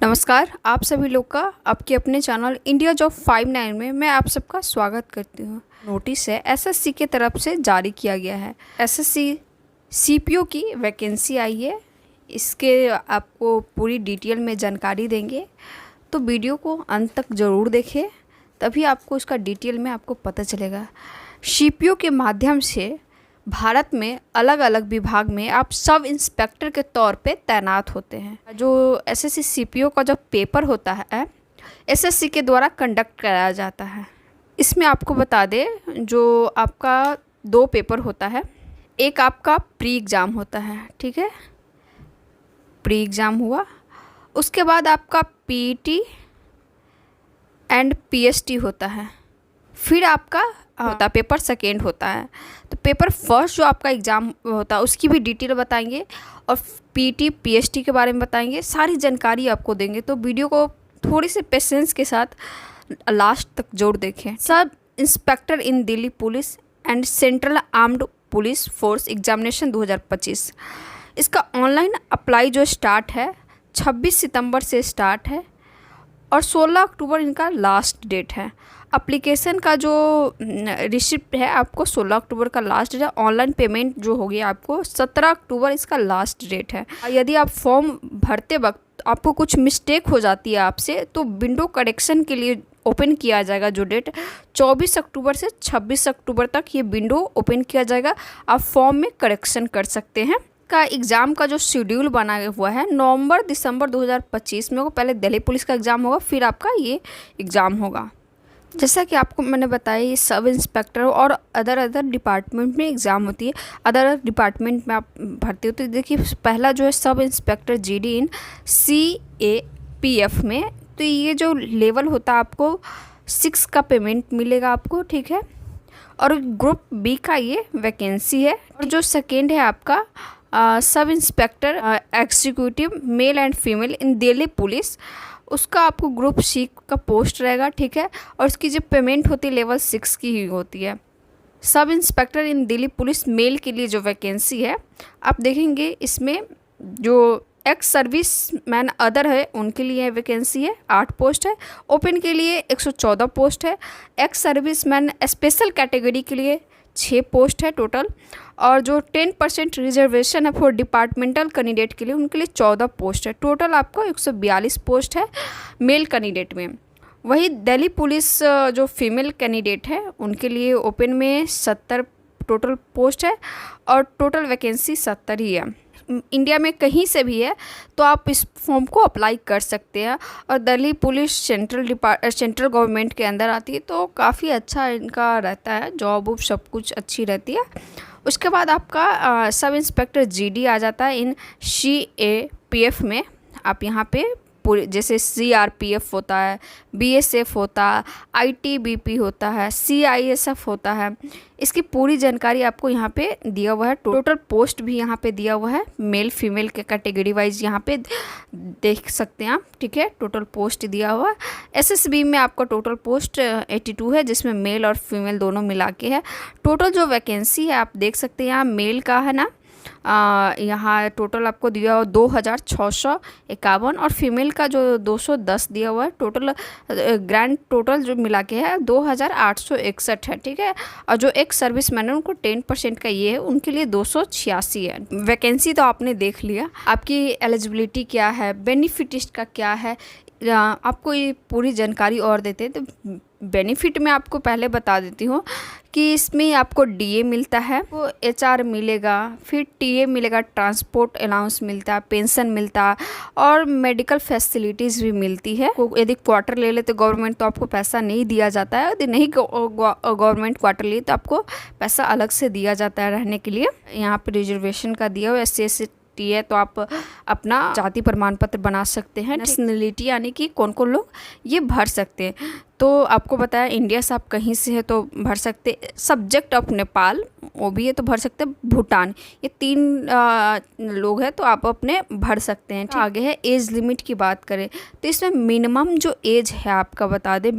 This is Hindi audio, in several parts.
नमस्कार, आप सभी लोग का आपके अपने चैनल इंडिया जॉब 59 में मैं आप सबका स्वागत करती हूँ। नोटिस है एसएससी के तरफ से जारी किया गया है। एसएससी सीपीओ की वैकेंसी आई है। इसके आपको पूरी डिटेल में जानकारी देंगे, तो वीडियो को अंत तक ज़रूर देखें, तभी आपको इसका डिटेल में आपको पता चलेगा। सीपीओ के माध्यम से भारत में अलग अलग विभाग में आप सब इंस्पेक्टर के तौर पे तैनात होते हैं। जो एसएससी सीपीओ का जो पेपर होता है एसएससी के द्वारा कंडक्ट कराया जाता है। इसमें आपको बता दें, जो आपका 2 पेपर होता है। एक आपका प्री एग्ज़ाम होता है, ठीक है, प्री एग्ज़ाम हुआ। उसके बाद आपका पीईटी एंड पीएसटी होता है। फिर आपका होता पेपर सेकेंड होता है। तो पेपर फर्स्ट जो आपका एग्ज़ाम होता है उसकी भी डिटेल बताएंगे और पीटी पीएसटी के बारे में बताएंगे, सारी जानकारी आपको देंगे। तो वीडियो को थोड़ी सी पेशेंस के साथ लास्ट तक जोड़ देखें। Sub inspector in Delhi police and central armed police force examination 2025, इसका ऑनलाइन अप्लाई जो स्टार्ट है 26 सितंबर से स्टार्ट है और 16 अक्टूबर इनका लास्ट डेट है। एप्लीकेशन का जो रिसिप्ट है आपको 16 अक्टूबर का लास्ट डेट है। ऑनलाइन पेमेंट जो होगी आपको 17 अक्टूबर इसका लास्ट डेट है। यदि आप फॉर्म भरते वक्त आपको कुछ मिस्टेक हो जाती है आपसे, तो विंडो करेक्शन के लिए ओपन किया जाएगा जो डेट 24 अक्टूबर से 26 अक्टूबर तक ये विंडो ओपन किया जाएगा। आप फॉर्म में करेक्शन कर सकते हैं। का एग्ज़ाम का जो शेड्यूल बना हुआ है नवंबर दिसंबर 2025 में, पहले दिल्ली पुलिस का एग्ज़ाम होगा, फिर आपका ये एग्ज़ाम होगा। जैसा कि आपको मैंने बताया, ये सब इंस्पेक्टर और अदर डिपार्टमेंट में एग्ज़ाम होती है। अदर डिपार्टमेंट में आप भर्ती होते हैं। देखिए, पहला जो है सब इंस्पेक्टर जीडी इन सीएपीएफ में, तो ये जो लेवल होता है आपको 6 का पेमेंट मिलेगा आपको, ठीक है। और ग्रुप बी का ये वैकेंसी है। और जो सेकेंड है आपका sub inspector executive male and female in Delhi police, उसका आपको ग्रुप सी का पोस्ट रहेगा, ठीक है। और उसकी जो पेमेंट होती है लेवल 6 की ही होती है। सब इंस्पेक्टर इन दिल्ली पुलिस मेल के लिए जो वैकेंसी है आप देखेंगे, इसमें जो एक्स सर्विस मैन अदर है उनके लिए वैकेंसी है, 8 पोस्ट है। ओपन के लिए 114 पोस्ट है। Ex service man special category के लिए 6 पोस्ट है टोटल। और जो 10% रिजर्वेशन है फॉर डिपार्टमेंटल कैंडिडेट के लिए, उनके लिए 14 पोस्ट है। टोटल आपको 142 पोस्ट है मेल कैंडिडेट में। वही दिल्ली पुलिस जो फीमेल कैंडिडेट है उनके लिए ओपन में 70 टोटल पोस्ट है और टोटल वैकेंसी 70 ही है। इंडिया में कहीं से भी है तो आप इस फॉर्म को अप्लाई कर सकते हैं। और दिल्ली पुलिस सेंट्रल गवर्नमेंट के अंदर आती है, तो काफ़ी अच्छा इनका रहता है, जॉब वॉब सब कुछ अच्छी रहती है। उसके बाद आपका सब इंस्पेक्टर जीडी आ जाता है इन सीएपीएफ में। आप यहाँ पे पूरे जैसे सीआरपीएफ होता है, बीएसएफ होता है, आईटीबीपी होता है, सीआईएसएफ होता है, इसकी पूरी जानकारी आपको यहाँ पे दिया हुआ है। टोटल पोस्ट भी यहाँ पे दिया हुआ है, मेल फीमेल के कैटेगरी वाइज यहाँ पे देख सकते हैं आप, ठीक है। टोटल पोस्ट दिया हुआ है। एसएसबी में आपका टोटल पोस्ट 82 है, जिसमें मेल और फीमेल दोनों मिला के है। टोटल जो वैकेंसी है आप देख सकते हैं, यहाँ मेल का है ना, यहाँ टोटल आपको दिया हुआ 2651 और फीमेल का जो 210 दिया हुआ है। टोटल ग्रैंड टोटल जो मिला के है 2861 है, ठीक है। और जो एक सर्विस मैन है उनको 10% का ये है, उनके लिए 286 है। वैकेंसी तो आपने देख लिया। आपकी एलिजिबिलिटी क्या है, बेनिफिट इसका क्या है, आपको ये पूरी जानकारी और देते हैं। तो बेनिफिट में आपको पहले बता देती हूँ कि इसमें आपको डीए मिलता है, वो एचआर मिलेगा, फिर टीए मिलेगा, ट्रांसपोर्ट अलाउंस मिलता है, पेंशन मिलता है और मेडिकल फैसिलिटीज़ भी मिलती है। यदि क्वार्टर ले लेते गवर्नमेंट तो आपको पैसा नहीं दिया जाता है। यदि नहीं गवर्नमेंट क्वार्टर लिए तो आपको पैसा अलग से दिया जाता है रहने के लिए। यहाँ पे रिजर्वेशन का दिया हुआ SC है, तो आप अपना जाति प्रमाण पत्र बना सकते हैं। नेशनलिटी यानी कि कौन कौन लोग ये भर सकते हैं, तो आपको बताया इंडिया से आप कहीं से है तो भर सकते। सब्जेक्ट ऑफ नेपाल वो भी है तो भर सकते हैं। भूटान, ये 3 लोग हैं तो आप अपने भर सकते हैं। आगे है एज लिमिट की बात करें तो इसमें मिनिमम जो एज है आपका बता दें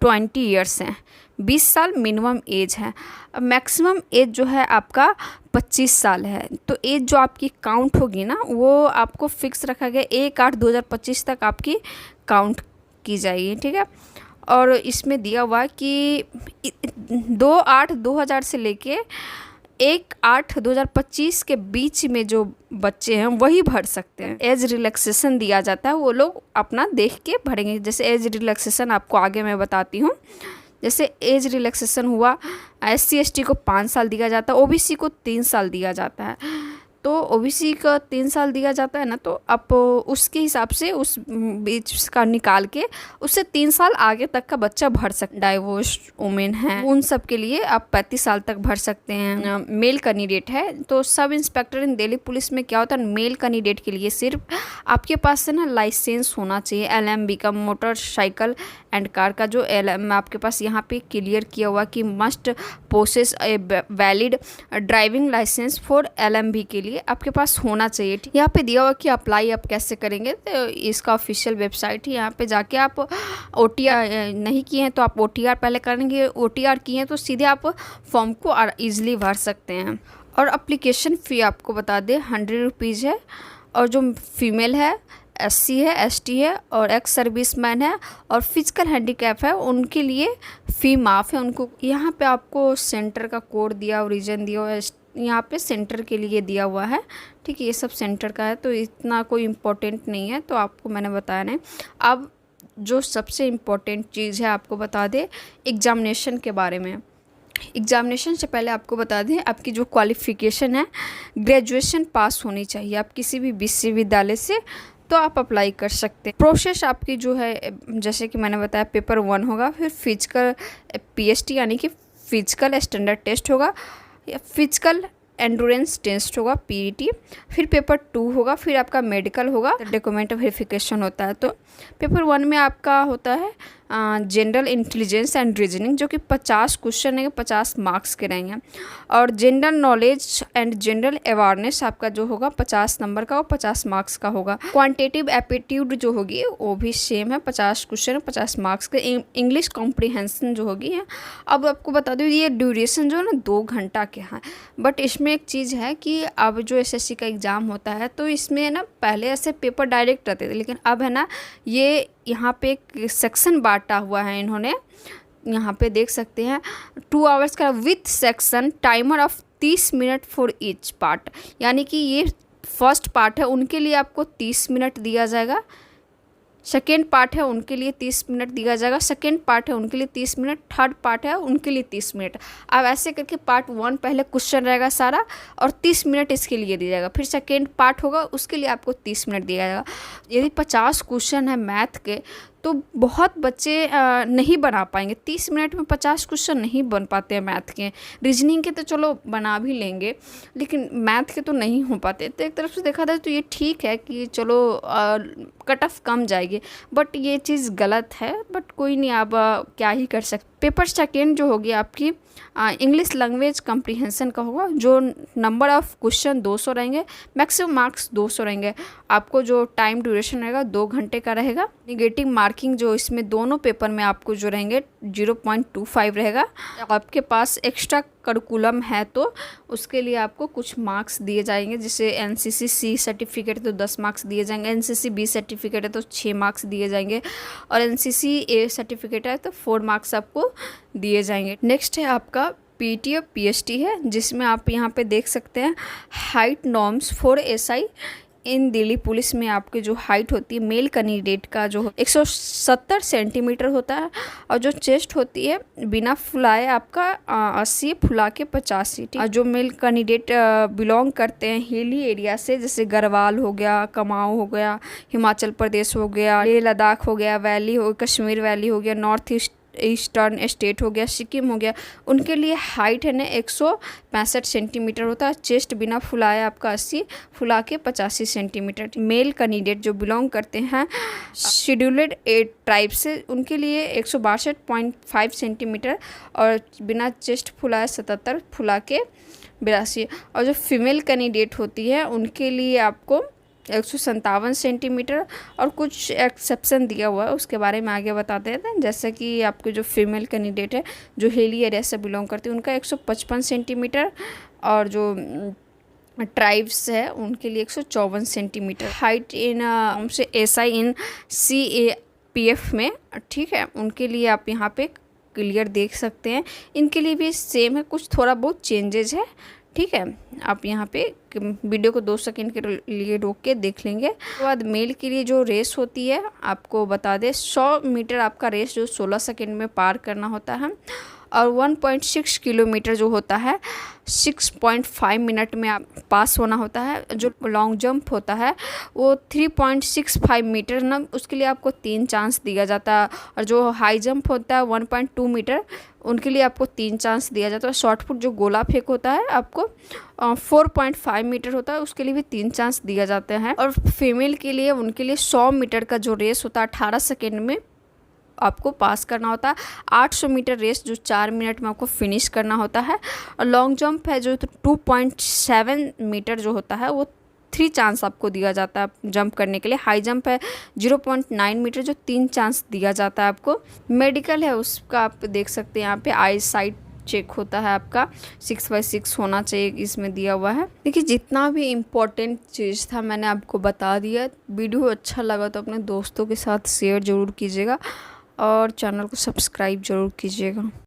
20 ईयर्स हैं 20 साल मिनिमम एज है। मैक्सिमम एज जो है आपका 25 साल है। तो एज जो आपकी काउंट होगी ना वो आपको फिक्स रखा गया 1/8/2025 तक आपकी काउंट की जाएगी, ठीक है। और इसमें दिया हुआ कि 2/8/2000 से लेके 1/8/2025 के बीच में जो बच्चे हैं वही भर सकते हैं। एज रिलैक्सेशन दिया जाता है, वो लोग अपना देख के भरेंगे। जैसे एज रिलैक्सेशन आपको आगे मैं बताती हूँ। जैसे एज रिलैक्सेशन हुआ, SC/ST को 5 साल दिया जाता है, OBC को 3 साल दिया जाता है। तो OBC का 3 साल दिया जाता है ना, तो आप उसके हिसाब से उस बीच का निकाल के उससे 3 साल आगे तक का बच्चा भर सकता। डाइवोर्स्ड वुमेन हैं उन सब के लिए आप 35 साल तक भर सकते हैं। मेल कैंडिडेट है तो सब इंस्पेक्टर इन दिल्ली पुलिस में क्या होता है, मेल कैंडिडेट के लिए सिर्फ आपके पास से ना लाइसेंस होना चाहिए। LMB का, मोटरसाइकिल एंड कार का जो LM आपके पास यहाँ पे क्लियर किया हुआ कि must possess a valid driving licence for LMB के लिए आपके पास होना चाहिए। यहाँ पे दिया हुआ कि अप्लाई आप कैसे करेंगे, तो इसका ऑफिशियल वेबसाइट है। यहाँ पे जाके आप OTR नहीं किए हैं तो आप OTR पहले करेंगे, OTR किए हैं तो सीधे आप फॉर्म को ईजिली भर सकते हैं। और अप्लीकेशन फ़ी आपको बता दें 100 रुपीज़ है। और जो फीमेल है, SC है, ST है और एक्स सर्विसमैन है और फिजिकल हैंडीकैप है, उनके लिए फ़ी माफ़ है उनको। यहाँ पे आपको सेंटर का कोड दिया, रीजन दिया हुआ है, यहाँ पे सेंटर के लिए दिया हुआ है, ठीक है। ये सब सेंटर का है तो इतना कोई इम्पोर्टेंट नहीं है, तो आपको मैंने बताया नहीं। अब जो सबसे इम्पोर्टेंट चीज़ है आपको बता दें एग्ज़ामिनेशन के बारे में। एग्ज़ामिनेशन से पहले आपको बता दें आपकी जो क्वालिफ़िकेशन है, ग्रेजुएशन पास होनी चाहिए आप किसी भी विश्वविद्यालय से, तो आप अप्लाई कर सकते हैं। प्रोसेस आपकी जो है जैसे कि मैंने बताया, पेपर 1 होगा, फिर फिजिकल PST यानी कि फिजिकल स्टैंडर्ड टेस्ट होगा, फिजिकल एंडोरेंस टेस्ट होगा PET, फिर पेपर 2 होगा, फिर आपका मेडिकल होगा, डॉक्यूमेंट वेरिफिकेशन होता है। तो पेपर 1 में आपका होता है जनरल इंटेलिजेंस एंड रीजनिंग, जो कि 50 क्वेश्चन है, 50 मार्क्स के रहेंगे। और general knowledge and general awareness आपका जो होगा 50 नंबर का और 50 मार्क्स का होगा। क्वांटिटेटिव एप्टीट्यूड जो होगी वो भी सेम है, 50 क्वेश्चन 50 मार्क्स के। इंग्लिश कॉम्प्रिहेंशन जो होगी है। अब आपको बता दूँ ये ड्यूरेशन जो है ना 2 घंटा के हैं। बट इसमें एक चीज़ है कि अब जो SSC का एग्ज़ाम होता है तो इसमें ना पहले ऐसे पेपर डायरेक्ट रहते थे, लेकिन अब है ना ये यहाँ पे एक सेक्शन बांटा हुआ है इन्होंने, यहाँ पे देख सकते हैं 2 आवर्स का with section timer of 30 minute for each part. यानी कि ये फर्स्ट पार्ट है उनके लिए आपको 30 मिनट दिया जाएगा, सेकेंड पार्ट है उनके लिए 30 मिनट दिया जाएगा, सेकेंड पार्ट है उनके लिए 30 मिनट, थर्ड पार्ट है उनके लिए 30 मिनट। अब ऐसे करके पार्ट 1 पहले क्वेश्चन रहेगा सारा और 30 मिनट इसके लिए दिया जाएगा, फिर सेकेंड पार्ट होगा उसके लिए आपको 30 मिनट दिया जाएगा। यदि 50 क्वेश्चन है मैथ के तो बहुत बच्चे नहीं बना पाएंगे, 30 मिनट में 50 क्वेश्चन नहीं बन पाते हैं मैथ के। रीजनिंग के तो चलो बना भी लेंगे, लेकिन मैथ के तो नहीं हो पाते। तो एक तरफ से देखा जाए तो ये ठीक है कि चलो कट ऑफ कम जाएगी, बट ये चीज़ गलत है। बट कोई नहीं, आप क्या ही कर सकते। पेपर सेकेंड जो होगी आपकी इंग्लिश लैंग्वेज कॉम्प्रिहेंशन का होगा, जो नंबर ऑफ़ क्वेश्चन 200 रहेंगे, मैक्सिमम मार्क्स 200 रहेंगे। आपको जो टाइम ड्यूरेशन रहेगा 2 घंटे का रहेगा। निगेटिव मार्किंग जो इसमें दोनों पेपर में आपको जो रहेंगे 0.25 रहेगा। आपके पास एक्स्ट्रा करिकुलम है तो उसके लिए आपको कुछ मार्क्स दिए जाएंगे, जैसे NCC C सर्टिफिकेट है तो 10 मार्क्स दिए जाएंगे, NCC B सर्टिफिकेट है तो 6 मार्क्स दिए जाएंगे और NCC A सर्टिफिकेट है तो 4 मार्क्स आपको दिए जाएंगे। नेक्स्ट है आपका PET और PST है, जिसमें आप यहाँ पे देख सकते हैं height norms for SI in Delhi police में आपकी जो हाइट होती है मेल कैंडिडेट का जो 170 सेंटीमीटर होता है और जो चेस्ट होती है बिना फुलाए आपका 80, फुला के 85। और जो मेल कैंडिडेट बिलोंग करते हैं हिली एरिया से, जैसे गढ़वाल हो गया, कुमाऊं हो गया, हिमाचल प्रदेश हो गया, लेह लद्दाख हो गया, वैली हो, कश्मीर वैली हो गया, नॉर्थ ईस्टर्न स्टेट हो गया, सिक्किम हो गया, उनके लिए हाइट है ना 165 सेंटीमीटर होता है। चेस्ट बिना फुलाए आपका 80, फुला के 85 सेंटीमीटर। मेल कैंडिडेट जो बिलोंग करते हैं शेड्यूल्ड ट्राइब से, उनके लिए 162.5 सेंटीमीटर और बिना चेस्ट फुलाए 77, फुला के 82। और जो फीमेल कैंडिडेट होती है उनके लिए आपको 157 सेंटीमीटर, और कुछ एक्सेप्शन दिया हुआ है उसके बारे में आगे बताते हैं। जैसे कि आपके जो फीमेल कैंडिडेट है जो हिली एरिया से बिलोंग करती है उनका 155 सेंटीमीटर, और जो ट्राइब्स है उनके लिए 154 सेंटीमीटर। हाइट इन से SI इन CAPF में, ठीक है, उनके लिए आप यहाँ पे क्लियर देख सकते हैं। इनके लिए भी सेम है, कुछ थोड़ा बहुत चेंजेज है, ठीक है। आप यहाँ पे वीडियो को 2 सेकंड के लिए रोक के देख लेंगे। उसके बाद मेल के लिए जो रेस होती है आपको बता दें, 100 मीटर आपका रेस जो 16 सेकंड में पार करना होता है, और 1.6 किलोमीटर जो होता है 6.5 मिनट में आप पास होना होता है। जो लॉन्ग जंप होता है वो 3.65 मीटर ना, उसके लिए आपको 3 चांस दिया जाता है। और जो हाई जंप होता है 1.2 मीटर, उनके लिए आपको 3 चांस दिया जाता है। शॉर्ट पुट जो गोला फेंक होता है आपको 4.5 मीटर होता है, उसके लिए भी 3 चांस दिया जाते हैं। और फीमेल के लिए उनके लिए 100 मीटर का जो रेस होता है 18 सेकेंड में आपको पास करना होता है। 800 मीटर रेस जो 4 मिनट में आपको फिनिश करना होता है। और लॉन्ग जंप है जो 2.7 मीटर जो होता है वो 3 चांस आपको दिया जाता है जंप करने के लिए। हाई जंप है 0.9 मीटर जो 3 चांस दिया जाता है आपको। मेडिकल है उसका आप देख सकते हैं यहाँ पे आई साइट चेक होता है आपका 6/6 होना चाहिए, इसमें दिया हुआ है। देखिए जितना भी इम्पोर्टेंट चीज़ था मैंने आपको बता दिया। वीडियो अच्छा लगा तो अपने दोस्तों के साथ शेयर ज़रूर कीजिएगा और चैनल को सब्सक्राइब ज़रूर कीजिएगा।